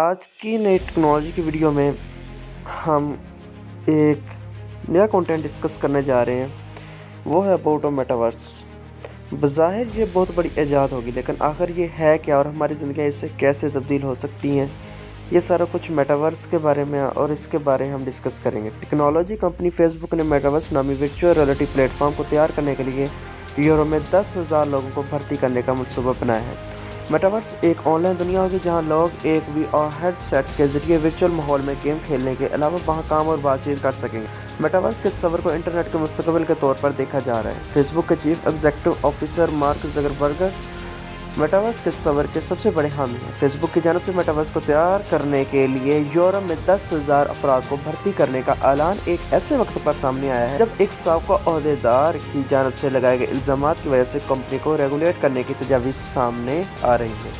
آج کی نئی ٹیکنالوجی کی ویڈیو میں ہم ایک نیا کنٹینٹ ڈسکس کرنے جا رہے ہیں، وہ ہے اباؤٹ میٹاورس۔ بظاہر یہ بہت بڑی ایجاد ہوگی، لیکن آخر یہ ہے کیا اور ہماری زندگیاں اس سے کیسے تبدیل ہو سکتی ہیں؟ یہ سارا کچھ میٹاورس کے بارے میں اور اس کے بارے میں ہم ڈسکس کریں گے۔ ٹیکنالوجی کمپنی فیس بک نے میٹاورس نامی ورچوئل ریئلٹی پلیٹ فارم کو تیار کرنے کے لیے یورپ میں 10,000 لوگوں کو بھرتی کرنے کا منصوبہ بنایا ہے۔ میٹاورس ایک آن لائن دنیا ہوگی جہاں لوگ ایک وی آر ہیڈ سیٹ کے ذریعے ورچوئل ماحول میں گیم کھیلنے کے علاوہ وہاں کام اور بات چیت کر سکیں گے۔ میٹاورس کے تصور کو انٹرنیٹ کے مستقبل کے طور پر دیکھا جا رہا ہے۔ فیس بک کے chief executive officer mark Zuckerberg metaverse کے تصور کے سب سے بڑے حامی ہیں۔ فیس بک کی جانب سے میٹاورس کو تیار کرنے کے لیے یورپ میں 10,000 افراد کو بھرتی کرنے کا اعلان ایک ایسے وقت پر سامنے آیا ہے جب ایک سابقہ عہدیدار کی جانب سے لگائے گئے الزامات کی وجہ سے کمپنی کو ریگولیٹ کرنے کی تجاویز سامنے آ رہی ہیں۔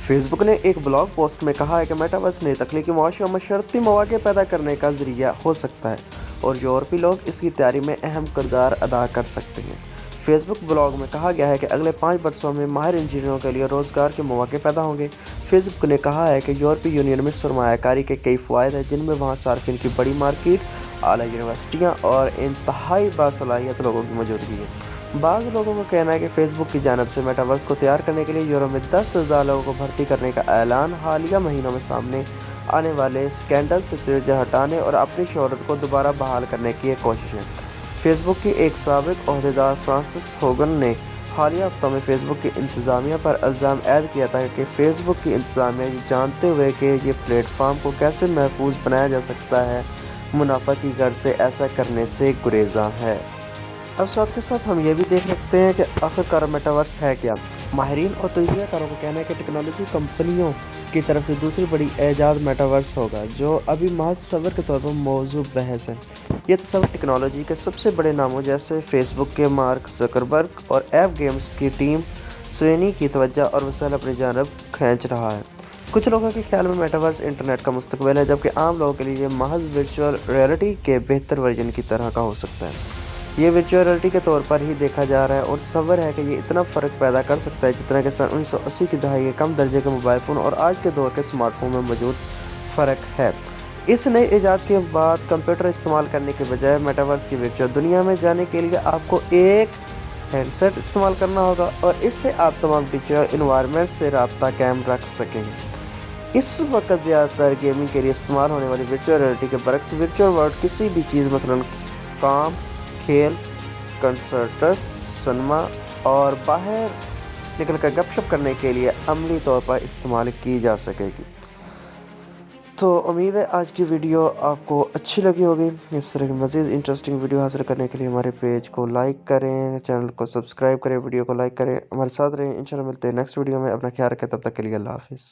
فیس بک نے ایک بلاگ پوسٹ میں کہا ہے کہ میٹاورس نئی تخلیقی معاشی اور معاشرتی مواقع پیدا کرنے کا ذریعہ ہو سکتا ہے اور یورپی لوگ اس کی تیاری میں اہم کردار ادا کر سکتے ہیں۔ فیس بک بلاگ میں کہا گیا ہے کہ اگلے 5 برسوں میں ماہر انجینئروں کے لیے روزگار کے مواقع پیدا ہوں گے۔ فیس بک نے کہا ہے کہ یورپی یونین میں سرمایہ کاری کے کئی فوائد ہیں، جن میں وہاں صارفین کی بڑی مارکیٹ، اعلیٰ یونیورسٹیاں اور انتہائی باصلاحیت لوگوں کی موجودگی ہے۔ بعض لوگوں کا کہنا ہے کہ فیس بک کی جانب سے میٹاورس کو تیار کرنے کے لیے یورپ میں 10,000 لوگوں کو بھرتی کرنے کا اعلان حالیہ مہینوں میں سامنے آنے والے اسکینڈل سے توجہ ہٹانے اور اپنی شہرت کو دوبارہ بحال کرنے کی ایک کوشش ہے۔ فیس بک کی ایک سابق عہدیدار فرانسس ہوگن نے حالیہ ہفتوں میں فیس بک کی انتظامیہ پر الزام عائد کیا تھا کہ فیس بک کی انتظامیہ یہ جانتے ہوئے کہ یہ پلیٹ فارم کو کیسے محفوظ بنایا جا سکتا ہے، منافع کی غرض سے ایسا کرنے سے گریزاں ہے۔ اب ساتھ کے ساتھ ہم یہ بھی دیکھ سکتے ہیں کہ آخرکار میٹاورس ہے کیا۔ ماہرین اور تجزیہ کاروں کا کہنا ہے کہ ٹیکنالوجی کمپنیوں کی طرف سے دوسری بڑی ایجاد میٹاورس ہوگا، جو ابھی محض تصور کے طور پر موضوع بحث ہے۔ یہ تصور ٹیکنالوجی کے سب سے بڑے ناموں جیسے فیس بک کے مارک زکربرگ اور ایپ گیمز کی ٹیم سونی کی توجہ اور وسائل اپنی جانب کھینچ رہا ہے۔ کچھ لوگوں کے خیال میں میٹاورس انٹرنیٹ کا مستقبل ہے، جبکہ عام لوگوں کے لیے یہ محض ورچوئل ریئلٹی کے بہتر ورژن کی طرح کا ہو سکتا ہے۔ یہ ورچوئل ریئلٹی کے طور پر ہی دیکھا جا رہا ہے اور تصور ہے کہ یہ اتنا فرق پیدا کر سکتا ہے جتنا کہ سن 1980 کی دہائی کے کم درجے کے موبائل فون اور آج کے دور کے اسمارٹ فون میں موجود فرق ہے۔ اس نئی ایجاد کے بعد کمپیوٹر استعمال کرنے کے بجائے میٹاورس کی ورچوئل دنیا میں جانے کے لیے آپ کو ایک ہینڈ سیٹ استعمال کرنا ہوگا اور اس سے آپ تمام ڈیجیٹل انوائرمنٹ سے رابطہ قائم رکھ سکیں گے۔ اس وقت زیادہ تر گیمنگ کے لیے استعمال ہونے والی ورچوئل ریئلٹی کے برعکس ورچوئل ورلڈ کسی بھی چیز مثلاً کام، کھیل، کنسرٹس، سنیما اور باہر نکل کر گپ شپ کرنے کے لیے عملی طور پر استعمال کی جا سکے گی۔ تو امید ہے آج کی ویڈیو آپ کو اچھی لگی ہوگی۔ اس طرح کی مزید انٹرسٹنگ ویڈیو حاصل کرنے کے لیے ہمارے پیج کو لائک کریں، چینل کو سبسکرائب کریں، ویڈیو کو لائک کریں، ہمارے ساتھ رہیں۔ انشاءاللہ ملتے ہیں نیکسٹ ویڈیو میں۔ اپنا خیال رکھیں، تب تک کے لیے اللہ حافظ۔